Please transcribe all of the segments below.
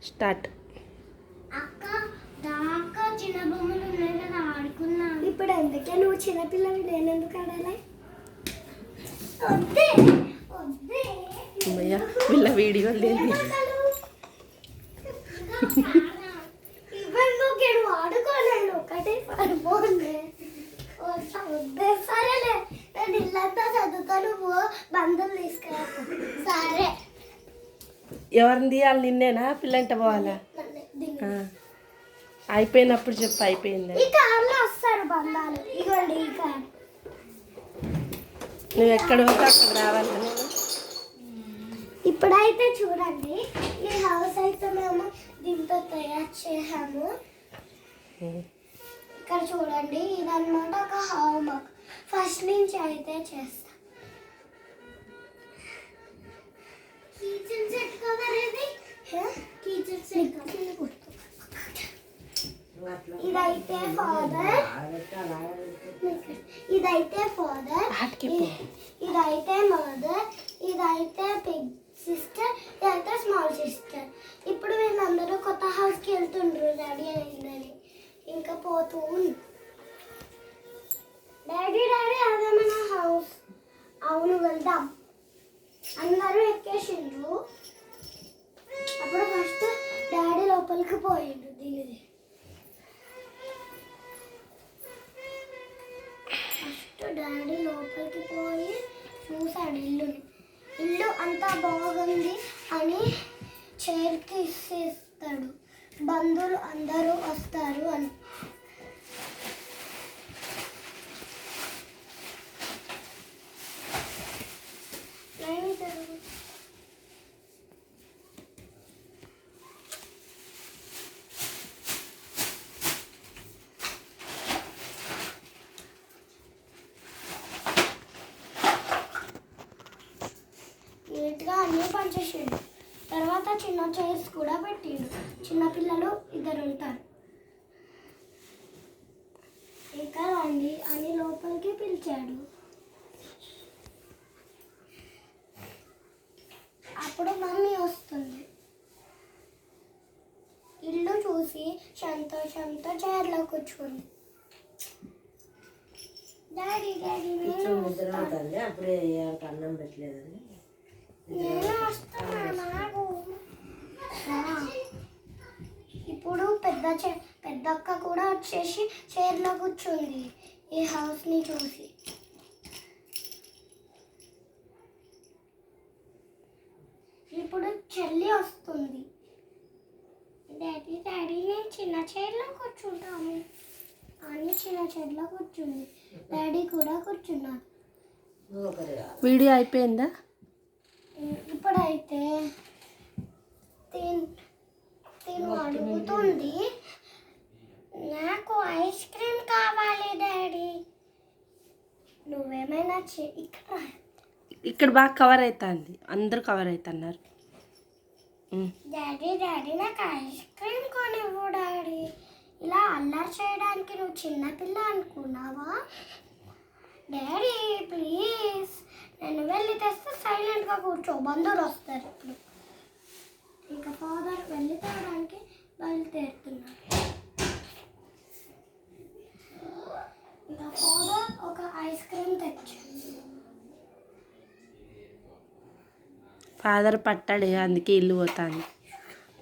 Start. అక్క దాకా చిన్న బొమ్మలు ఉన్నాయి కదా ఆడుకున్నా. ఇప్పుడు అందుకే నువ్వు చిన్నపిల్లవి నేను ఎందుకు ఆడాలి? వద్దే వద్దే వీళ్ళ వీడియో లేదు. ఇవ్వండి ఆడుకోలేను ఒకటే సరిపోతుంది. వద్దే సరేలే నేను ఇల్లంతా చదువుతాను బంధువులు తీసుకురా. సరే ఎవరిని తీయాలి? నిన్నేనా పిల్లంట పోవాలా? అయిపోయినప్పుడు చెప్పు. అయిపోయింది. ఈ కార్లో వస్తారు బంధాలు. ఇవ్వండి ఈ కార్. నువ్వు ఎక్కడ పోతే అక్కడ రావాలి. ఇప్పుడైతే చూడండి ఈ హౌస్ అయితే మేము దీంతో తయారు చేసాము. ఇక్కడ చూడండి ఇదన్నమాట ఒక హోంవర్క్. ఫస్ట్ నుంచి అయితే చేస్తాం. కిచెన్ సెట్ కవర్ ఇది. Kitchen set cover. ఇదైతే ఫాదర్, ఇదైతే ఫాదర్, ఇదైతే మదర్, ఇదైతే బిగ్ సిస్టర్, ఇదైతే స్మాల్ సిస్టర్. ఇప్పుడు వీళ్ళందరూ కొత్త హౌస్కి వెళ్తుండ్రు డాడీ అయిందని. ఇంకా పోతూ డాడీ డాడీ అదే మన హౌస్. అవును వెళ్దాం. అందరూ ఎక్కేసిండ్రు. అప్పుడు ఫస్ట్ డాడీ లోపలికి పోయిండు దిగి. ఫస్ట్ డాడీ లోపలికి పోయి చూసాడు ఇల్లుని. ఇల్లు అంతా బాగుంది అని చైర్కి ఇస్తాడు. బంధువులు అందరూ వస్తారు అని. నీట్గా అన్నీ పనిచేసిండు. తర్వాత చిన్న చైర్స్ కూడా పెట్టిండు. చిన్నపిల్లలు ఇద్దరు ఉంటారు. ఇంకా రండి అని లోపలికి పిలిచాడు. అప్పుడు మమ్మీ వస్తుంది. ఇల్లు చూసి సంతోషంతో చైర్లో కూర్చుంది. డాడీ డాడీ నేను వస్తున్నాను. ఇప్పుడు పెద్ద అక్క కూడా వచ్చేసి చైర్లో కూర్చుంది ఈ హౌస్ని చూసి. ఇప్పుడు చెల్లి వస్తుంది. డాడీ డాడీ నేను చిన్న చైర్లో కూర్చుంటాను అని చిన్న చైర్లో కూర్చుంది. డాడీ కూడా కూర్చున్నారు. వీడియో అయిపోయిందా? ఇప్పుడైతే తిను అడుగుతుంది నాకు ఐస్ క్రీమ్ కావాలి డాడీ. నువ్వేమైనా ఇక్కడ బాగా కవర్ అవుతుంది. అందరూ కవర్ అవుతున్నారు. డాడీ డాడీ నాకు ఐస్ క్రీమ్ కొనివ్వు డాడీ. ఇలా అల్లరి చేయడానికి నువ్వు చిన్నపిల్ల అనుకున్నావా? డాడీ ప్లీజ్ నేను వెళ్ళి తెస్తే సైలెంట్గా కూర్చో. బంధువులు వస్తారు ఇప్పుడు. ఇంకా ఫాదర్ వెళ్ళి తేవడానికి బయలుదేరుతున్నారు. ఇంకా ఫాదర్ ఒక ఐస్ క్రీమ్ తెచ్చాడు. ఫాదర్ పట్టాడు అందుకే ఇల్లు పోతాను.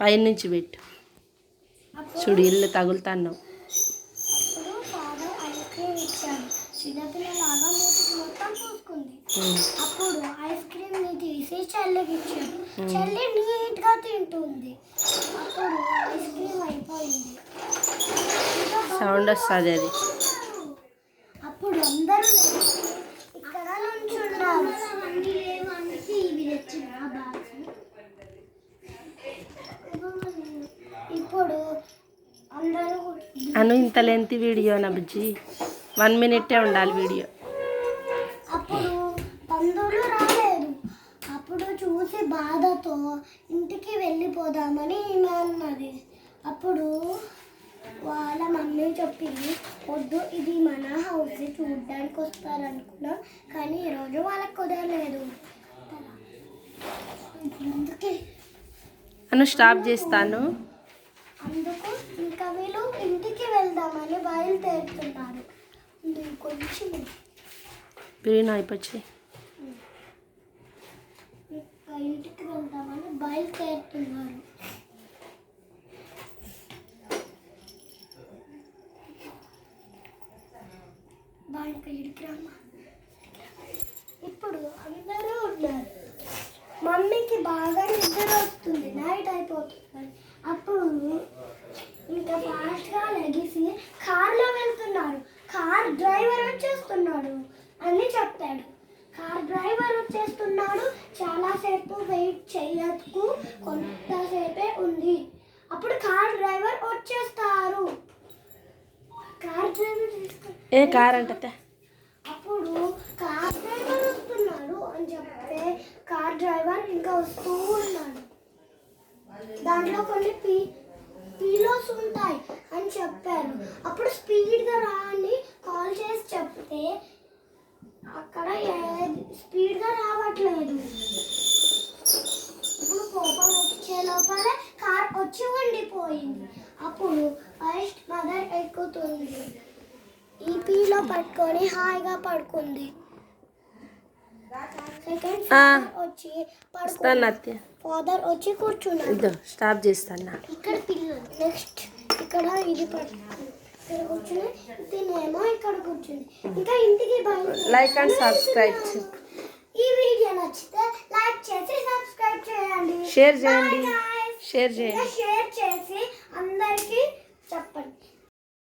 పైనుంచి పెట్టు చూడు ఇల్లు తగులుతున్నావు. అప్పుడు ఫాదర్ ఐస్ క్రీమ్ ఇచ్చాడు. చిన్నపిల్లలాగా మూతికి మొత్తం పూసుకుంది. అప్పుడు ఐస్ క్రీమ్ ని తీసి చెల్లికి ఇచ్చాడు. చెల్లి నీట్గా తింటుంది. అప్పుడు ఐస్ క్రీమ్ అయిపోయింది. సౌండ్ వస్తుంది అది. అప్పుడు అందరూ ఇక్కడ నుంచున్నారు. ఇప్పుడు అందరూ అను ఇంత లెంత్ వీడియో నా బుజ్జి 1 minute ఉండాలి వీడియో. అప్పుడు బంధువులు రాలేదు. అప్పుడు చూసి బాధతో ఇంటికి వెళ్ళిపోదామని ఈమె అన్నది. అప్పుడు వాళ్ళ మమ్మీ చెప్పింది వద్దు ఇది మన హౌస్ చూడడానికి వస్తారనుకున్నాం కానీ ఈరోజు వాళ్ళకి కుదరలేదు. అందుకే అను స్టాప్ చేస్తాను. అందుకు ఇంకా వీళ్ళు ఇంటికి వెళ్దామని బయలుదేరుతున్నారు. కొంచెం బిర్యానీ అయిపోయి ఇంకా ఇంటికి వెళ్దామని బయలుదేరుతున్నారు. ఇప్పుడు అందరూ ఉన్నారు. మమ్మీకి బాగా నిద్ర వస్తుంది, నైట్ అయిపోతుంది. అప్పుడు ఇంకా ఫాస్ట్గా లెగిసి కార్లో వెళ్తున్నారు. కార్ డ్రైవర్ వచ్చేస్తున్నాడు అని చెప్తాడు. కార్ డ్రైవర్ వచ్చేస్తున్నాడు, చాలాసేపు వెయిట్ చేయకు, కొంతసేపే ఉంది. అప్పుడు కార్ డ్రైవర్ వచ్చేస్తారు. కార్ డ్రైవర్ ఏ కార్ అంటే అప్పుడు కార్ డ్రైవర్ వస్తున్నాడు అని చెప్తే కార్ డ్రైవర్ ఇంకా వస్తూ ఉన్నాడు. దాంట్లో కొన్ని పీలోస్ ఉంటాయి అని చెప్పారు. అప్పుడు స్పీడ్గా రా అని కాల్ చేసి చెప్తే అక్కడ స్పీడ్గా రావట్లేదు. ఇప్పుడు కోపం వచ్చే లోపలే కార్ వచ్చి ఉండిపోయింది. అప్పుడు ఫస్ట్ మదర్ ఎక్కుతుంది, ఈపీలో పట్టుకొని హాయిగా పడుకుంది. సెకండ్ వచ్చి ఫాదర్ వచ్చి కూర్చున్నాడు. స్టాప్ చేస్తాను. ఇక్కడ పిల్లలు నెక్స్ట్ ఇక్కడ ఇది పడుతుంది, ఇక్కడ కూర్చుని తినేమో ఇక్కడ కూర్చుంది. ఇంకా ఇంటికి లైక్ అండ్ సబ్స్క్రైబ్. ఈ వీడియో నచ్చితే లైక్ చేసి సబ్స్క్రైబ్ చేయండి, షేర్ చేయండి, షేర్ చేయండి, షేర్ చేసి అందరికీ చెప్పండి.